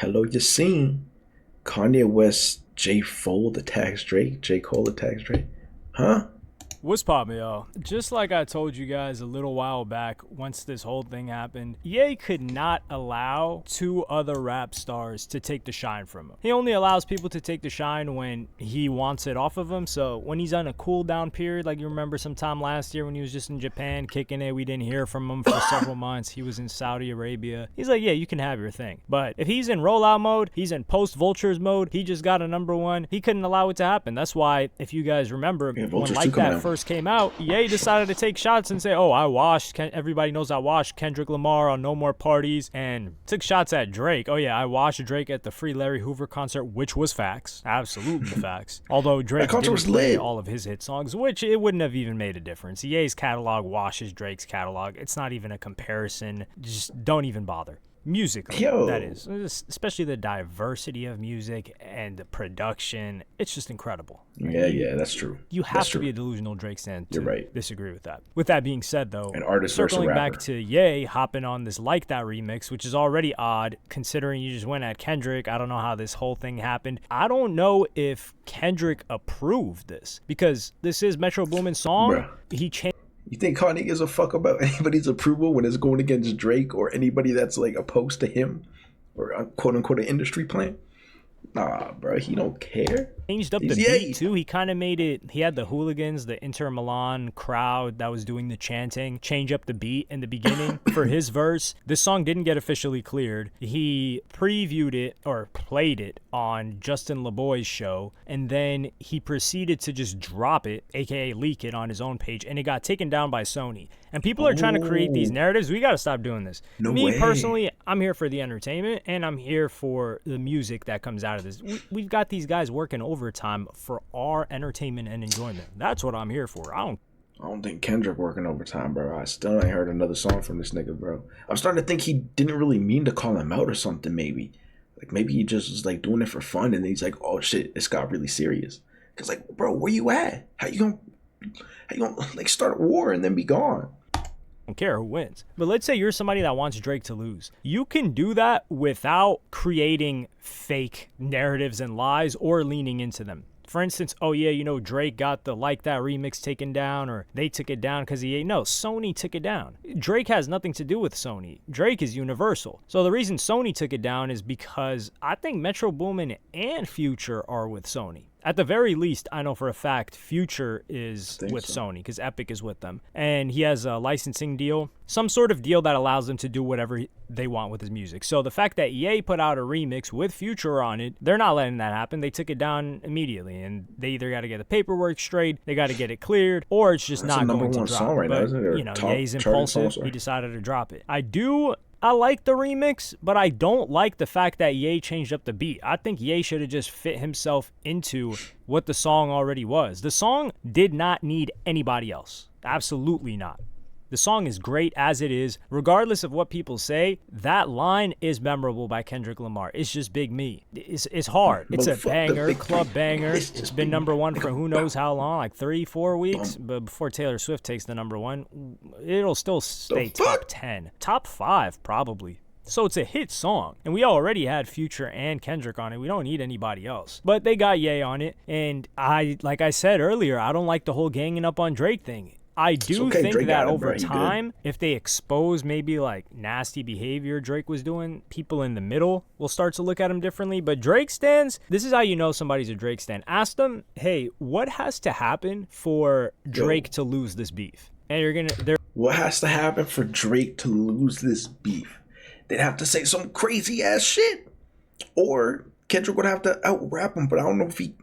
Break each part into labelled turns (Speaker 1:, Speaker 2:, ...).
Speaker 1: Hello, you seen Kanye West, J. Fold attacks Drake, J. Cole attacks Drake. Huh?
Speaker 2: What's poppin', y'all? Just like I told you guys a little while back, once this whole thing happened, Ye could not allow two other rap stars to take the shine from him. He only allows people to take the shine when he wants it off of them. So when he's on a cool down period, like you remember sometime last year when he was just in Japan kicking it, we didn't hear from him for several months. He was in Saudi Arabia. He's like, yeah, you can have your thing. But if he's in rollout mode, he's in post Vultures mode, he just got a #1, he couldn't allow it to happen. That's why, if you guys remember, when Like That first came out, Ye decided to take shots and say, oh, I washed, everybody knows I washed Kendrick Lamar on No More Parties, and took shots at Drake. Oh yeah, I washed Drake at the Free Larry Hoover concert, which was facts. Absolutely facts. Although Drake didn't play all of his hit songs, which it wouldn't have even made a difference. Ye's catalog washes Drake's catalog. It's not even a comparison. Just don't even bother. Musically, that is, especially the diversity of music and the production, it's just incredible.
Speaker 1: Yeah, that's true.
Speaker 2: You have to be a delusional Drake fan to disagree with that. With that being said, though,
Speaker 1: an artist
Speaker 2: circling back to Ye hopping on this Like That remix, which is already odd considering you just went at Kendrick. I don't know how this whole thing happened. I don't know if Kendrick approved this because this is Metro Boomin's song.
Speaker 1: Bruh.
Speaker 2: He changed.
Speaker 1: You think Kanye gives a fuck about anybody's approval when it's going against Drake or anybody that's like opposed to him or quote unquote an industry plan? Nah, bro, he don't care.
Speaker 2: Changed up the beat too. He kind of made it. He had the hooligans, the Inter Milan crowd that was doing the chanting, change up the beat in the beginning for his verse. This song didn't get officially cleared. He previewed it or played it on Justin LeBoy's show, and then he proceeded to just drop it, aka leak it on his own page, and it got taken down by Sony. And people are trying to create these narratives. We got to stop doing this. Me personally, I'm here for the entertainment, and I'm here for the music that comes out of this. We've got these guys working overtime for our entertainment and enjoyment. That's what I'm here for. I
Speaker 1: don't think Kendrick working overtime, bro. I still ain't heard another song from this nigga, bro. I'm starting to think he didn't really mean to call him out or something, maybe. Like, maybe he just was, like, doing it for fun, and then he's like, oh, shit, this got really serious. Because, like, bro, where you at? How you gonna, like, start a war and then be gone?
Speaker 2: Don't care who wins. But let's say you're somebody that wants Drake to lose. You can do that without creating fake narratives and lies or leaning into them. For instance, oh yeah, you know, Drake got the Like That remix taken down, or they took it down because no, Sony took it down. Drake has nothing to do with Sony. Drake is Universal. So the reason Sony took it down is because I think Metro Boomin and Future are with Sony. At the very least, I know for a fact Future is with Sony because Epic is with them. And he has a licensing deal, some sort of deal that allows them to do whatever they want with his music. So the fact that Ye put out a remix with Future on it, they're not letting that happen. They took it down immediately, and they either got to get the paperwork straight, they got to get it cleared, or it's just not going to drop.
Speaker 1: Song right now, isn't it?
Speaker 2: You know, Ye's impulsive. He decided to drop it. I like the remix, but I don't like the fact that Ye changed up the beat. I think Ye should have just fit himself into what the song already was. The song did not need anybody else. Absolutely not. The song is great as it is. Regardless of what people say, that line is memorable by Kendrick Lamar. It's just Big Me. It's hard. It's a banger, club banger. It's been #1 for who knows how long, like 3-4 weeks. But before Taylor Swift takes the #1, it'll still stay top 10. Top 5, probably. So it's a hit song, and we already had Future and Kendrick on it. We don't need anybody else. But they got Ye on it, and like I said earlier, I don't like the whole ganging up on Drake thing. I do think Drake that over time, if they expose maybe like nasty behavior Drake was doing, people in the middle will start to look at him differently. But Drake stans, this is how you know somebody's a Drake stan. Ask them, hey, what has to happen for Drake to lose this beef? And
Speaker 1: what has to happen for Drake to lose this beef? They'd have to say some crazy ass shit, or Kendrick would have to out rap him. But I don't know if he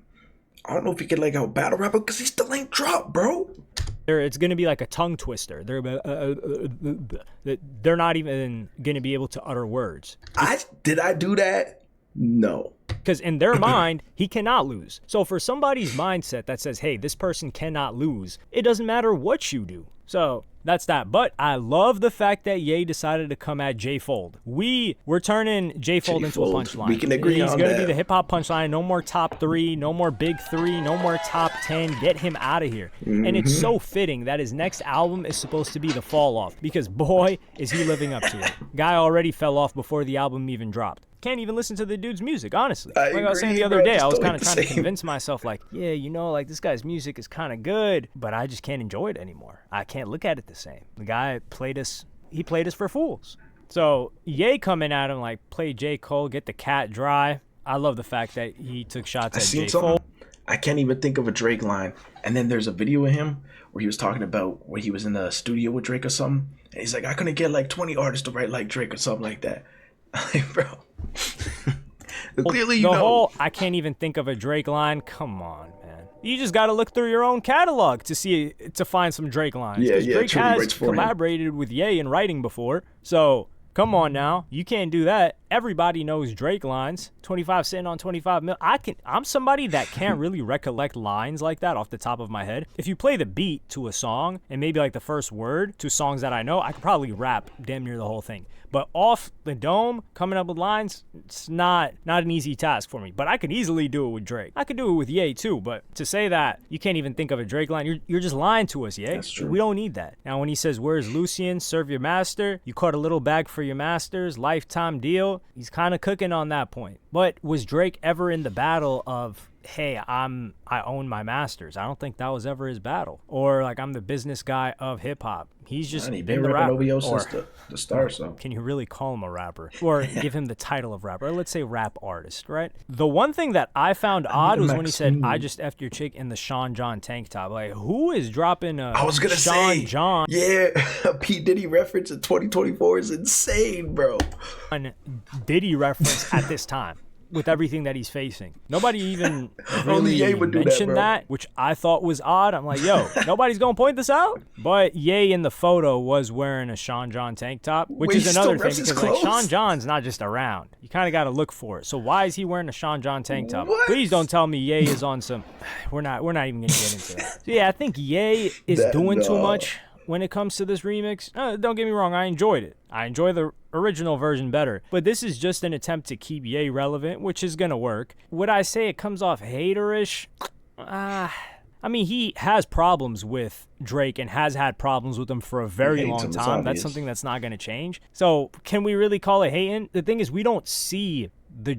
Speaker 1: could like out battle rap him because he still ain't dropped, bro.
Speaker 2: It's going to be like a tongue twister. They're not even going to be able to utter words.
Speaker 1: Did I do that? No.
Speaker 2: Because in their mind, he cannot lose. So for somebody's mindset that says, hey, this person cannot lose, it doesn't matter what you do. So that's that. But I love the fact that Ye decided to come at J Fold. We're turning J Fold into a punchline.
Speaker 1: We can agree on that.
Speaker 2: He's going to be the hip hop punchline. No more top 3, no more big 3, no more top 10. Get him out of here. And it's so fitting that his next album is supposed to be the fall off, because boy, is he living up to it. Guy already fell off before the album even dropped. can't even listen to the dude's music, honestly.
Speaker 1: I
Speaker 2: I was saying
Speaker 1: agree,
Speaker 2: the other
Speaker 1: bro.
Speaker 2: day,
Speaker 1: Just
Speaker 2: I was
Speaker 1: don't
Speaker 2: kind of
Speaker 1: like the
Speaker 2: trying to
Speaker 1: same.
Speaker 2: convince myself, like, yeah, you know, like this guy's music is kind of good, but I just can't enjoy it anymore. I can't look at it the same. The guy played us for fools. So Ye coming at him like, play J. Cole, get the cat dry. I love the fact that he took shots
Speaker 1: I
Speaker 2: at
Speaker 1: seen
Speaker 2: J.
Speaker 1: something.
Speaker 2: Cole.
Speaker 1: I can't even think of a Drake line. And then there's a video of him where he was talking about where he was in the studio with Drake or something. And he's like, I couldn't get like 20 artists to write like Drake or something like that. Like, bro. Clearly, you know.
Speaker 2: I can't even think of a Drake line. Come on, man. You just got to look through your own catalog to find some Drake lines.
Speaker 1: Yeah,
Speaker 2: Drake
Speaker 1: truly
Speaker 2: has
Speaker 1: writes for him.
Speaker 2: collaborated with Ye in writing before. So come on now. You can't do that. Everybody knows Drake lines. 25 sitting on 25 mil. I'm somebody that can't really recollect lines like that off the top of my head. If you play the beat to a song and maybe like the first word to songs that I know, I could probably rap damn near the whole thing. But off the dome, coming up with lines, it's not an easy task for me. But I could easily do it with Drake. I could do it with Ye too. But to say that you can't even think of a Drake line, you're just lying to us, Ye.
Speaker 1: That's true.
Speaker 2: We don't need that. Now when he says, "Where's Lucian? Serve your master. You caught a little bag for your masters. Lifetime deal." He's kind of cooking on that point. But was Drake ever in the battle of, hey, I own my masters? I don't think that was ever his battle. Or like, I'm the business guy of hip hop. He's just been the rapper.
Speaker 1: OVO since the start, so.
Speaker 2: Can you really call him a rapper? Or give him the title of rapper? Or let's say rap artist, right? The one thing that I found odd was when he said, I just effed your chick in the Sean John tank top. Like, who is dropping a
Speaker 1: I was gonna
Speaker 2: Sean
Speaker 1: say,
Speaker 2: John?
Speaker 1: Yeah, P. Diddy reference in 2024 is insane, bro.
Speaker 2: Diddy reference at this time with everything that he's facing. Nobody even
Speaker 1: Only Ye
Speaker 2: really
Speaker 1: would do that,
Speaker 2: mentioned
Speaker 1: bro.
Speaker 2: that, which I thought was odd. I'm like, yo, nobody's gonna point this out. But Ye in the photo was wearing a Sean John tank top, which
Speaker 1: Wait,
Speaker 2: is
Speaker 1: he
Speaker 2: another
Speaker 1: still
Speaker 2: thing
Speaker 1: reps his
Speaker 2: because like
Speaker 1: clothes?
Speaker 2: Sean John's not just around. You kind of got to look for it. So why is he wearing a Sean John tank top?
Speaker 1: What?
Speaker 2: Please don't tell me Ye is on some. We're not even gonna get into that. So yeah, I think Ye is doing too much when it comes to this remix. Don't get me wrong, I enjoyed it. I enjoy the original version better. But this is just an attempt to keep Ye relevant, which is going to work. Would I say it comes off haterish? I mean, he has problems with Drake and has had problems with him for a very long time. That's something that's not going to change. So can we really call it hating? The thing is, we don't see the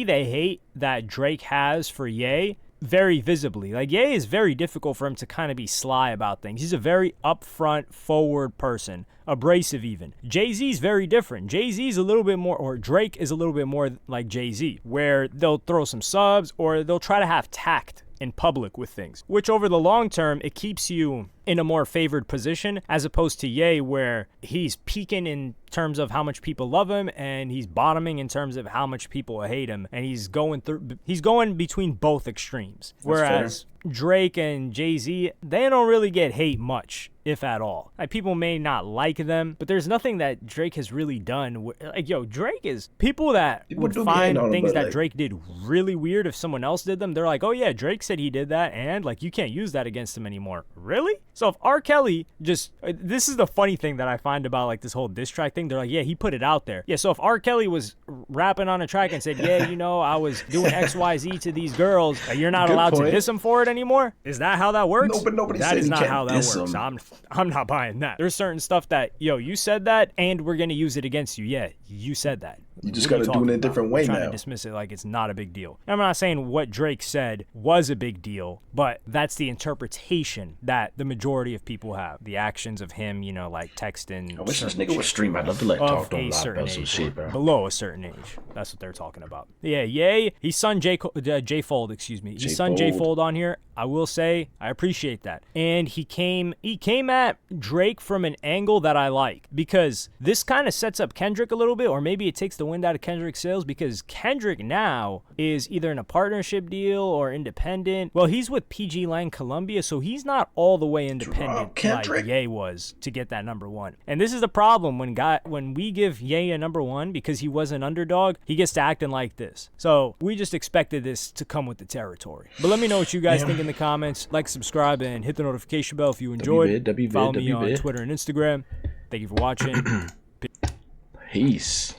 Speaker 2: hate that Drake has for Ye very visibly. Like, Ye is very difficult for him to kind of be sly about things. He's a very upfront, forward person, abrasive even. Jay-Z's very different. Jay-Z's a little bit more, or Drake is a little bit more like Jay-Z, where they'll throw some subs or they'll try to have tact in public with things, which over the long term, it keeps you in a more favored position, as opposed to Ye, where he's peaking in terms of how much people love him and he's bottoming in terms of how much people hate him, and he's going between both extremes. Whereas Drake and Jay-Z, they don't really get hate much, if at all. Like, people may not like them, but there's nothing that Drake has really done. Like, yo, Drake is, people that would find things that Drake did really weird if someone else did them, they're like, oh yeah, Drake said he did that, and like, you can't use that against him anymore. Really? So if R. Kelly this is the funny thing that I find about like this whole diss track thing. They're like, yeah, he put it out there. Yeah, so if R. Kelly was rapping on a track and said, yeah, you know, I was doing XYZ to these girls, you're not allowed to diss them for it anymore? Is that how that works?
Speaker 1: No, but nobody
Speaker 2: that
Speaker 1: said
Speaker 2: is
Speaker 1: he
Speaker 2: not
Speaker 1: can't
Speaker 2: how that
Speaker 1: diss
Speaker 2: works.
Speaker 1: him.
Speaker 2: I'm not buying that. There's certain stuff that, yo, you said that and we're gonna use it against you. Yeah, you said that.
Speaker 1: You just got to do it in a different way now.
Speaker 2: Trying to dismiss it like it's not a big deal. I'm not saying what Drake said was a big deal, but that's the interpretation that the majority of people have. The actions of him, you know, like texting.
Speaker 1: I wish this nigga would stream. I'd love to talk to him a lot about some shit, bro.
Speaker 2: Below a certain age. That's what they're talking about. Yeah, Ye, he's son J-Fold, excuse me. He's son J-Fold on here. I will say, I appreciate that. And he came at Drake from an angle that I like, because this kind of sets up Kendrick a little bit, or maybe it takes the wind out of Kendrick's sails, because Kendrick now is either in a partnership deal or independent. Well, he's with PG Lang Columbia, so he's not all the way independent like Ye was to get that number one. And this is the problem when we give Ye a number one because he was an underdog, he gets to acting like this. So we just expected this to come with the territory. But let me know what you guys think in the comments. Like, subscribe, and hit the notification bell if you enjoyed. Follow me on Twitter and Instagram. Thank you for watching.
Speaker 1: Peace.